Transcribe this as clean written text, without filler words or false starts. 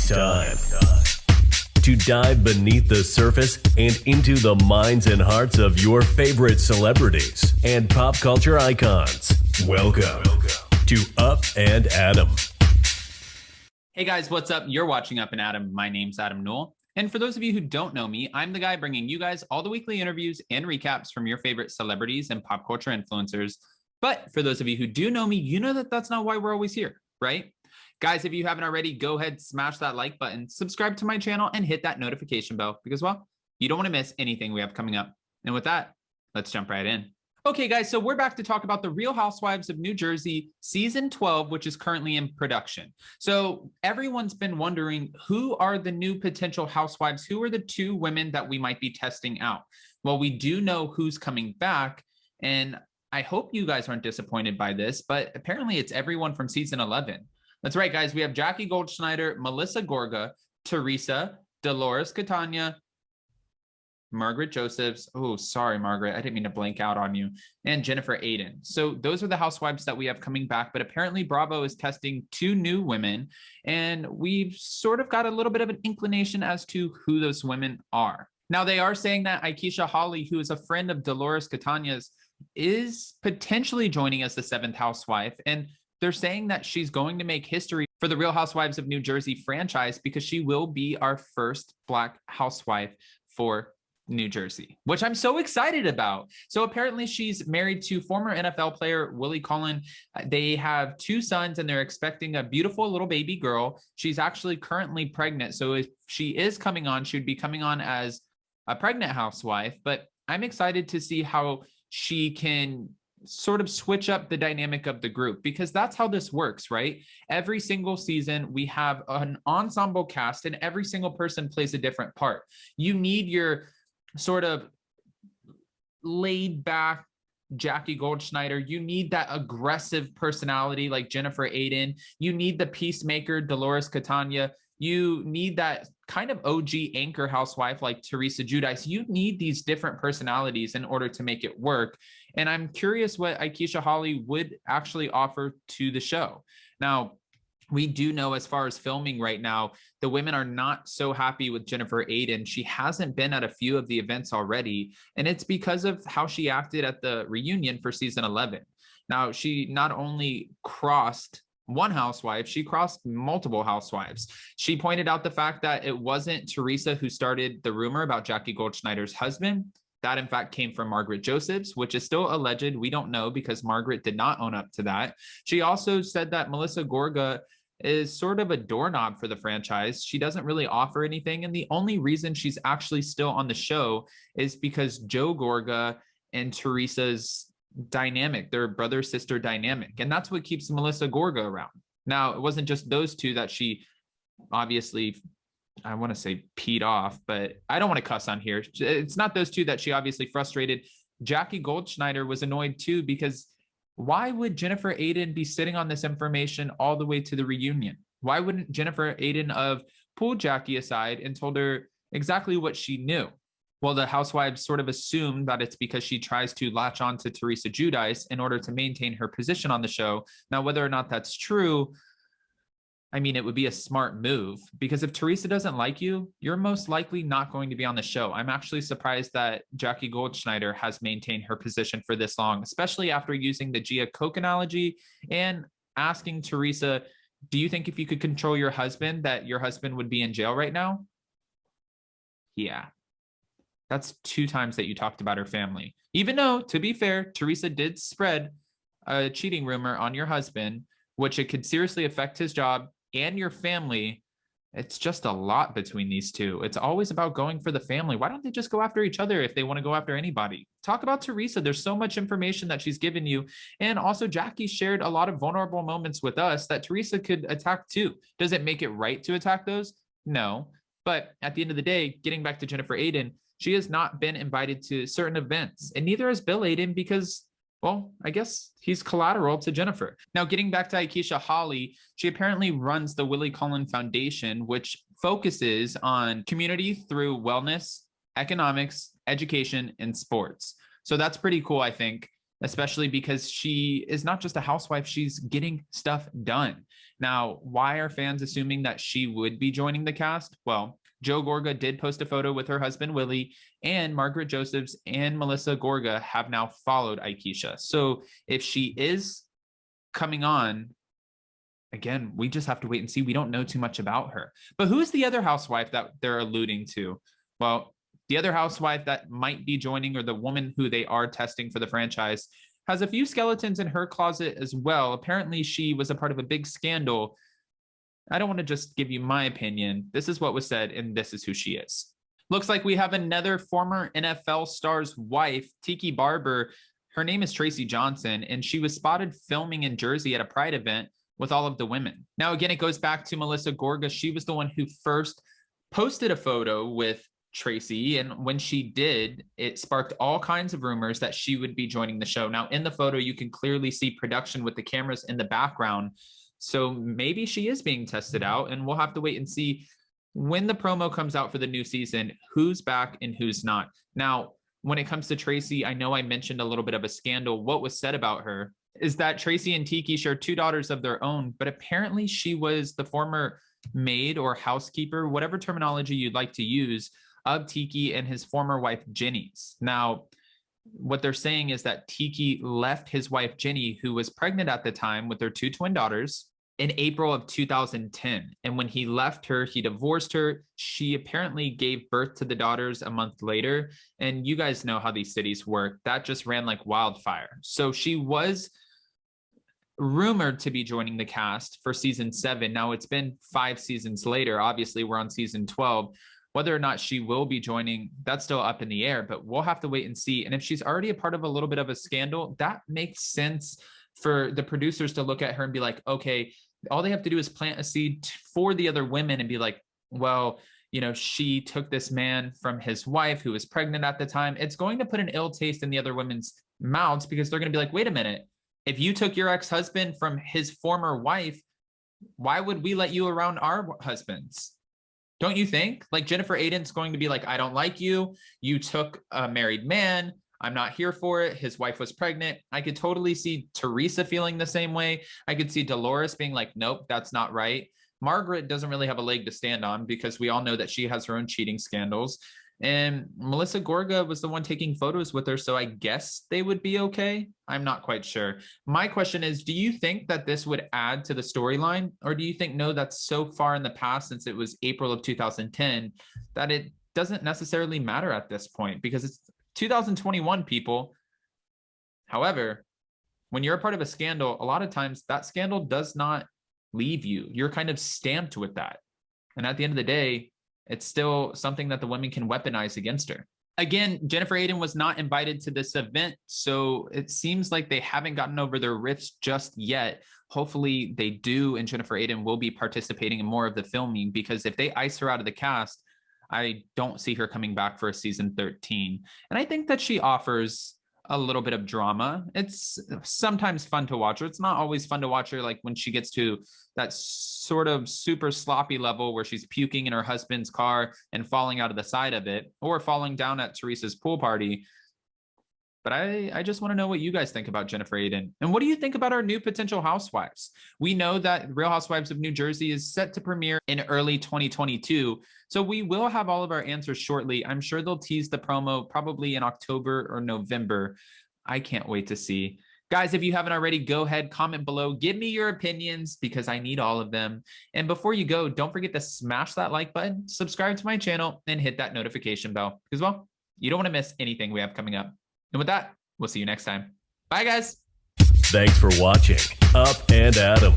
It's time to dive beneath the surface and into the minds and hearts of your favorite celebrities and pop culture icons. Welcome to Up and Adam. Hey guys, what's up? You're watching Up and Adam. My name's Adam Newell. And for those of you who don't know me, I'm the guy bringing you guys all the weekly interviews and recaps from your favorite celebrities and pop culture influencers. But for those of you who do know me, you know that that's not why we're always here, right? Guys, if you haven't already, go ahead, smash that like button, subscribe to my channel, and hit that notification bell because, well, you don't want to miss anything we have coming up. And with that, let's jump right in. Okay, guys, so we're back to talk about the Real Housewives of New Jersey, season 12, which is currently in production. So everyone's been wondering, who are the new potential housewives? Who are the two women that we might be testing out? Well, we do know who's coming back, and I hope you guys aren't disappointed by this, but apparently it's everyone from season 11. That's right, guys. We have Jackie Goldschneider, Melissa Gorga, Teresa, Dolores Catania, Margaret Josephs. Oh, sorry, Margaret. I didn't mean to blank out on you. And Jennifer Aydin. So those are the housewives that we have coming back. But apparently Bravo is testing two new women. And we've sort of got a little bit of an inclination as to who those women are. Now, they are saying that Aikisha Hawley, who is a friend of Dolores Catania's, is potentially joining as the seventh housewife. And they're saying that she's going to make history for the Real Housewives of New Jersey franchise because she will be our first Black housewife for New Jersey, which I'm so excited about. So apparently she's married to former NFL player Willie Cullen. They have two sons and they're expecting a beautiful little baby girl. She's actually currently pregnant. So if she is coming on, she would be coming on as a pregnant housewife. But I'm excited to see how she can sort of switch up the dynamic of the group, because that's how this works, right? Every single season we have an ensemble cast and every single person plays a different part. You need your sort of laid back Jackie Goldschneider. You need that aggressive personality like Jennifer Aydin. You need the peacemaker Dolores Catania. You need that kind of OG anchor housewife like Teresa Giudice. You need these different personalities in order to make it work. And I'm curious what Aikisha Hawley would actually offer to the show. Now, we do know as far as filming right now, the women are not so happy with Jennifer Aydin. She hasn't been at a few of the events already, and it's because of how she acted at the reunion for season 11. Now, she not only crossed one housewife, she crossed multiple housewives. She pointed out the fact that it wasn't Teresa who started the rumor about Jackie Goldschneider's husband. That, in fact, came from Margaret Josephs, which is still alleged. We don't know because Margaret did not own up to that. She also said that Melissa Gorga is sort of a doorknob for the franchise. She doesn't really offer anything. And the only reason she's actually still on the show is because Joe Gorga and Teresa's dynamic, their brother-sister dynamic. And that's what keeps Melissa Gorga around. Now, it wasn't just those two that she obviously, I want to say peed off, but I don't want to cuss on here. It's not those two that she obviously frustrated. Jackie Goldschneider was annoyed too, because why would Jennifer Aydin be sitting on this information all the way to the reunion? Why wouldn't Jennifer Aydin have pulled Jackie aside and told her exactly what she knew? Well, the housewives sort of assume that it's because she tries to latch on to Teresa Giudice in order to maintain her position on the show. Now, whether or not that's true, I mean, it would be a smart move, because if Teresa doesn't like you, you're most likely not going to be on the show. I'm actually surprised that Jackie Goldschneider has maintained her position for this long, especially after using the Gia Coke analogy and asking Teresa, do you think if you could control your husband, that your husband would be in jail right now? Yeah. That's 2 times that you talked about her family. Even though, to be fair, Teresa did spread a cheating rumor on your husband, which it could seriously affect his job and your family. It's just a lot between these two. It's always about going for the family. Why don't they just go after each other if they want to go after anybody? Talk about Teresa. There's so much information that she's given you. And also Jackie shared a lot of vulnerable moments with us that Teresa could attack too. Does it make it right to attack those? No. But at the end of the day, getting back to Jennifer Aydin, she has not been invited to certain events, and neither has Bill Aydin because, well, I guess he's collateral to Jennifer. Now, getting back to Aikisha Hawley, she apparently runs the Willie Cullen Foundation, which focuses on community through wellness, economics, education, and sports. So that's pretty cool, I think. especially because she is not just a housewife, she's getting stuff done. Now, why are fans assuming that she would be joining the cast? Well, Joe Gorga did post a photo with her husband, Willie, and Margaret Josephs and Melissa Gorga have now followed Aikisha. So if she is coming on, again, we just have to wait and see. We don't know too much about her. But who's the other housewife that they're alluding to? Well, the other housewife that might be joining, or the woman who they are testing for the franchise, has a few skeletons in her closet as well. Apparently, she was a part of a big scandal. I don't want to just give you my opinion. This is what was said, and this is who she is. Looks like we have another former NFL star's wife, Tiki Barber. Her name is Tracy Johnson, and she was spotted filming in Jersey at a Pride event with all of the women. Now, again, it goes back to Melissa Gorga. She was the one who first posted a photo with Tracy, and when she did, it sparked all kinds of rumors that she would be joining the show. Now, in the photo, you can clearly see production with the cameras in the background. So maybe she is being tested out, and we'll have to wait and see when the promo comes out for the new season, who's back and who's not. Now, when it comes to Tracy, I know I mentioned a little bit of a scandal. What was said about her is that Tracy and Tiki share two daughters of their own, but apparently she was the former maid or housekeeper, whatever terminology you'd like to use, of Tiki and his former wife, Jenny's. Now, what they're saying is that Tiki left his wife, Jenny, who was pregnant at the time with their two twin daughters, in April of 2010. And when he left her, he divorced her. She apparently gave birth to the daughters a month later. And you guys know how these cities work. That just ran like wildfire. So she was rumored to be joining the cast for season 7. Now it's been 5 seasons later. Obviously, we're on season 12. Whether or not she will be joining, that's still up in the air, but we'll have to wait and see. And if she's already a part of a little bit of a scandal, that makes sense for the producers to look at her and be like, okay, all they have to do is plant a seed for the other women and be like, well, you know, she took this man from his wife who was pregnant at the time. It's going to put an ill taste in the other women's mouths, because they're going to be like, wait a minute, if you took your ex-husband from his former wife, why would we let you around our husbands? Don't you think? Like, Jennifer Aydin's going to be like, I don't like you. You took a married man. I'm not here for it. His wife was pregnant. I could totally see Teresa feeling the same way. I could see Dolores being like, nope, that's not right. Margaret doesn't really have a leg to stand on, because we all know that she has her own cheating scandals. And Melissa Gorga was the one taking photos with her, so I guess they would be okay. I'm not quite sure. My question is, do you think that this would add to the storyline? Or do you think, no, that's so far in the past, since it was April of 2010, that it doesn't necessarily matter at this point? Because it's 2021, people. However, when you're a part of a scandal, a lot of times that scandal does not leave you. You're kind of stamped with that. And at the end of the day, it's still something that the women can weaponize against her. Again, Jennifer Aydin was not invited to this event, so it seems like they haven't gotten over their rifts just yet. Hopefully they do, and Jennifer Aydin will be participating in more of the filming, because if they ice her out of the cast, I don't see her coming back for a season 13. And I think that she offers a little bit of drama. It's sometimes fun to watch her. It's not always fun to watch her, like when she gets to that sort of super sloppy level where she's puking in her husband's car and falling out of the side of it, or falling down at Teresa's pool party. But I just want to know what you guys think about Jennifer Aydin. And what do you think about our new potential housewives? We know that Real Housewives of New Jersey is set to premiere in early 2022. So we will have all of our answers shortly. I'm sure they'll tease the promo probably in October or November. I can't wait to see. Guys, if you haven't already, go ahead, comment below. Give me your opinions, because I need all of them. And before you go, don't forget to smash that like button, subscribe to my channel, and hit that notification bell, because, well, you don't want to miss anything we have coming up. And with that, we'll see you next time. Bye, guys. Thanks for watching Up and Adam.